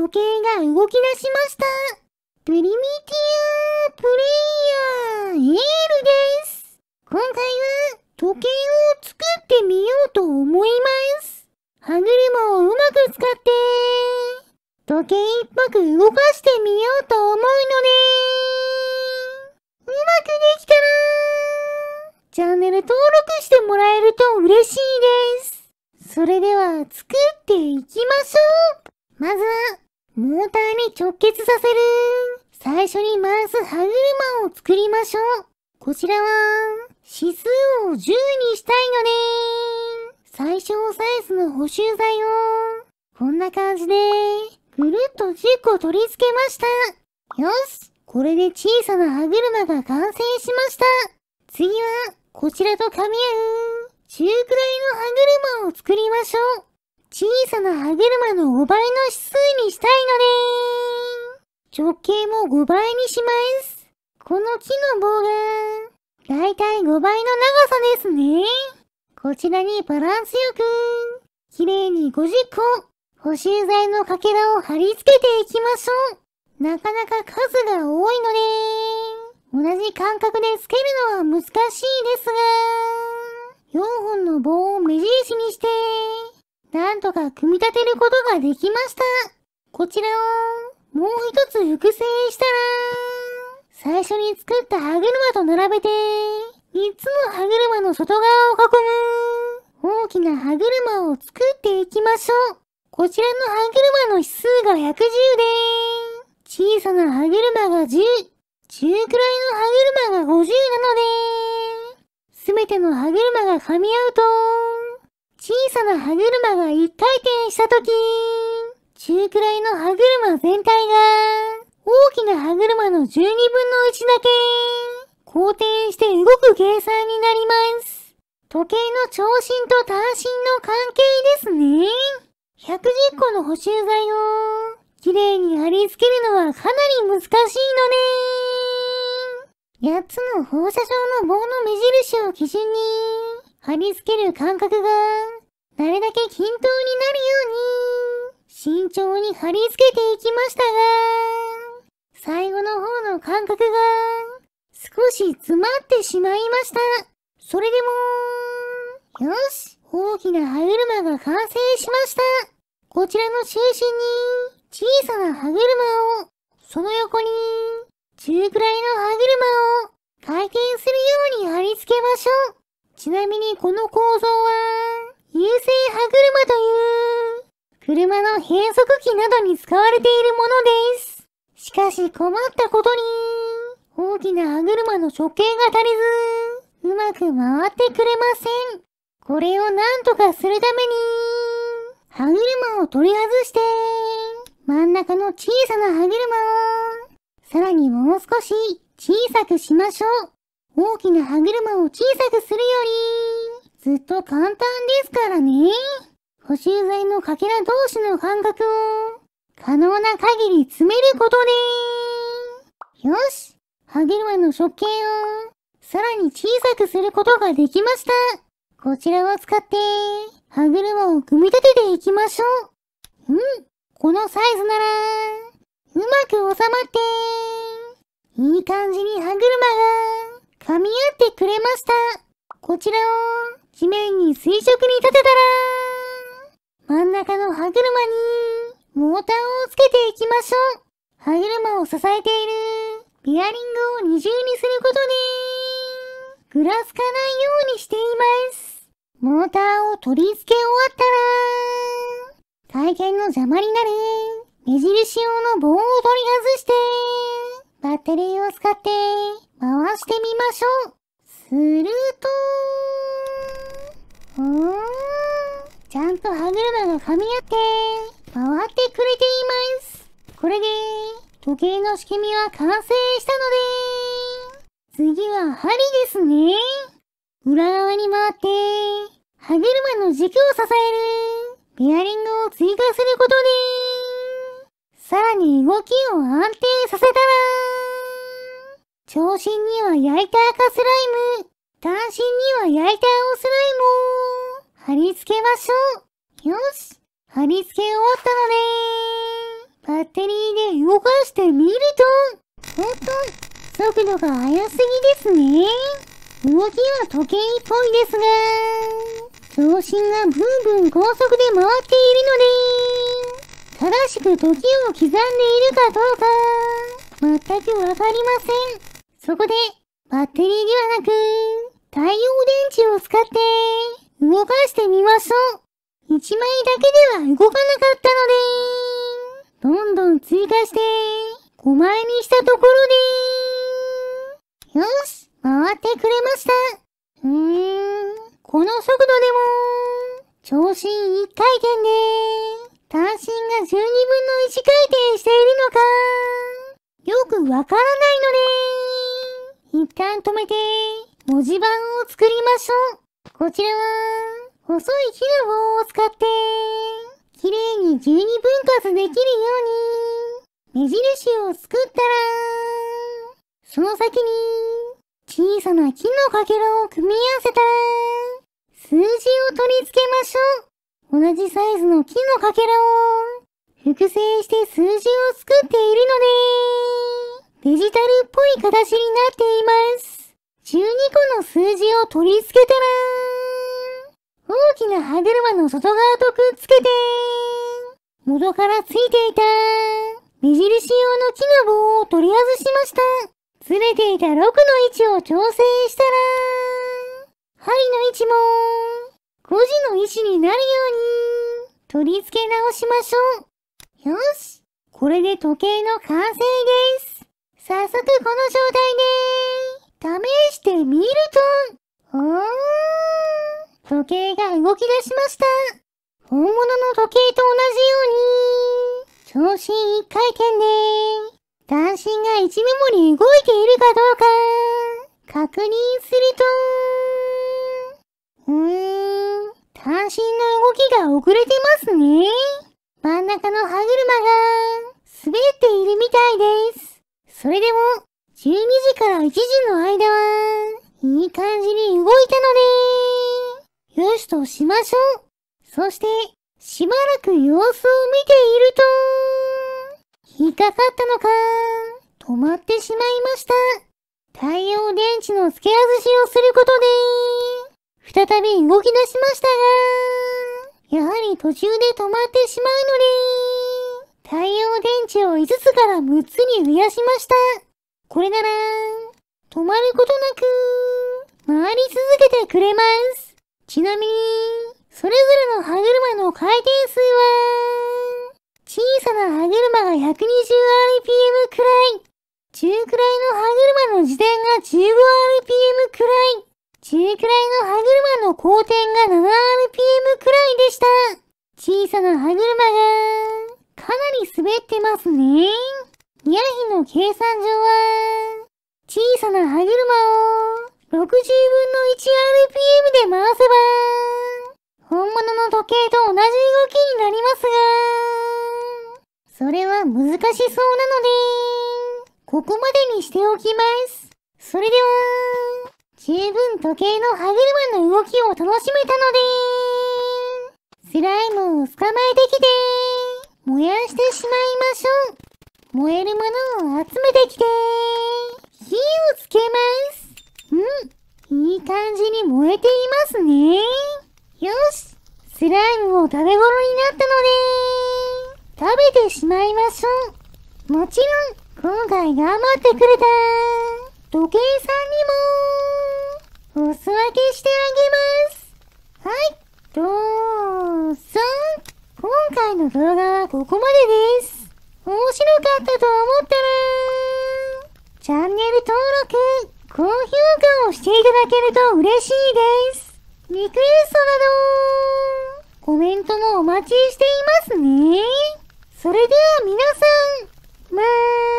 時計が動き出しました。プリミティアプレイヤーエールです。今回は時計を作ってみようと思います。歯車をうまく使って時計っぽく動かしてみようと思うので、うまくできたらチャンネル登録してもらえると嬉しいです。それでは作っていきましょう。まずはモーターに直結させる最初に回す歯車を作りましょう。こちらは指数を10にしたいので、最小サイズの補修材をこんな感じでぐるっと10個取り付けました。よし、これで小さな歯車が完成しました。次はこちらと噛み合う中くらいの歯車を作りましょう。小さな歯車の5倍の指数にしたいので、直径も5倍にします。この木の棒がだいたい5倍の長さですね。こちらにバランスよくきれいに50個補修材のかけらを貼り付けていきましょう。なかなか数が多いので、同じ間隔でつけるのは難しいですが、4本の棒を目印にして、なんとか組み立てることができました。こちらをもう一つ複製したら、最初に作った歯車と並べて、3つの歯車の外側を囲む大きな歯車を作っていきましょう。こちらの歯車の指数が110で、小さな歯車が10、中くらいの歯車が50なので、すべての歯車が噛み合うと、小さな歯車が1回転したとき、中くらいの歯車全体が大きな歯車の12分の1だけ公転して動く計算になります。時計の長針と短針の関係ですね。110個の補修材をきれいに貼り付けるのはかなり難しいので、8つの放射状の棒の目印を基準に貼り付ける間隔がなるだけ均等になるように慎重に貼り付けていきましたが、最後の方の間隔が少し詰まってしまいました。それでも、よし、大きな歯車が完成しました。こちらの中心に小さな歯車を、その横に中くらいの歯車を回転するように貼り付けましょう。ちなみにこの構造は優勢歯車という車の変速機などに使われているものです。しかし困ったことに大きな歯車の直径が足りず、うまく回ってくれません。これをなんとかするために歯車を取り外して真ん中の小さな歯車をさらにもう少し小さくしましょう。大きな歯車を小さくするよりずっと簡単ですからね。補修材のかけら同士の間隔を可能な限り詰めることで、よし、歯車の直径をさらに小さくすることができました。こちらを使って歯車を組み立てていきましょう。このサイズならうまく収まっていい感じに歯車が噛み合ってくれました。こちらを地面に垂直に立てたら、真ん中の歯車にモーターをつけていきましょう。歯車を支えているベアリングを二重にすることで、ぐらつかないようにしています。モーターを取り付け終わったら、回転の邪魔になる目印用の棒を取り外して、バッテリーを使って回してみましょう。すると、ちゃんと歯車が噛み合って回ってくれています。これで時計の仕組みは完成したので、次は針ですね。裏側に回って歯車の軸を支えるベアリングを追加することで、さらに動きを安定させたら、長針には焼いた赤スライム、短針には焼いた青スライムを貼り付けましょう。よし、貼り付け終わったので、バッテリーで動かしてみると、おっと、速度が速すぎですね。動きは時計っぽいですが、長針がブンブン高速で回っているので、正しく時を刻んでいるかどうか、全くわかりません。そこで、バッテリーではなく、太陽電池を使って動かしてみましょう。1枚だけでは動かなかったので、どんどん追加して5枚にしたところで、よし、回ってくれました。この速度でも、長針1回転で、単針が12分の1回転しているのか、よくわからないので、一旦止めて、文字盤を作りましょう。こちらは、細い木の棒を使って、きれいに12分割できるように、目印を作ったら、その先に、小さな木のかけらを組み合わせたら、数字を取り付けましょう。同じサイズの木のかけらを、複製して数字を作っているので、デジタルっぽい形になっています。12個の数字を取り付けたら、大きな歯車の外側とくっつけて、元からついていた目印用の木の棒を取り外しました。ずれていた6の位置を調整したら、針の位置も5時の位置になるように取り付け直しましょう。よし、これで時計の完成です。早速この状態で試してみると、時計が動き出しました。本物の時計と同じように、長針1回転で、単針が1メモに動いているかどうか、確認すると、単針の動きが遅れてますね。真ん中の歯車が滑っているみたいです。それでも、12時から1時の間は、いい感じに動いたので、よしとしましょう。そして、しばらく様子を見ていると、引っかかったのか、止まってしまいました。太陽電池の付け外しをすることで、再び動き出しましたが、やはり途中で止まってしまうので、太陽電池を5つから6つに増やしました。これなら、止まることなく、回り続けてくれます。ちなみに、それぞれの歯車の回転数は、小さな歯車が 120rpm くらい、中くらいの歯車の自転が 15rpm くらい、中くらいの歯車の後転が 7rpm くらいでした。小さな歯車が、かなり滑ってますね。ニャヒの計算上は、小さな歯車を60分の 1rpm で回せば、本物の時計と同じ動きになりますが、それは難しそうなので、ここまでにしておきます。それでは、十分時計の歯車の動きを楽しめたので、スライムを捕まえてきて、燃やしてしまいましょう。燃えるものを集めてきて、火をつけます。いい感じに燃えていますね。よし、スライムを食べ頃になったので、食べてしまいましょう。もちろん、今回頑張ってくれた時計さんにも、お裾分けしてあげます。はい、どうぞ。今回の動画はここまでです。面白かったと思ったら、チャンネル登録、高評価をしていただけると嬉しいです。リクエストなど、コメントもお待ちしていますね。それでは皆さん、まー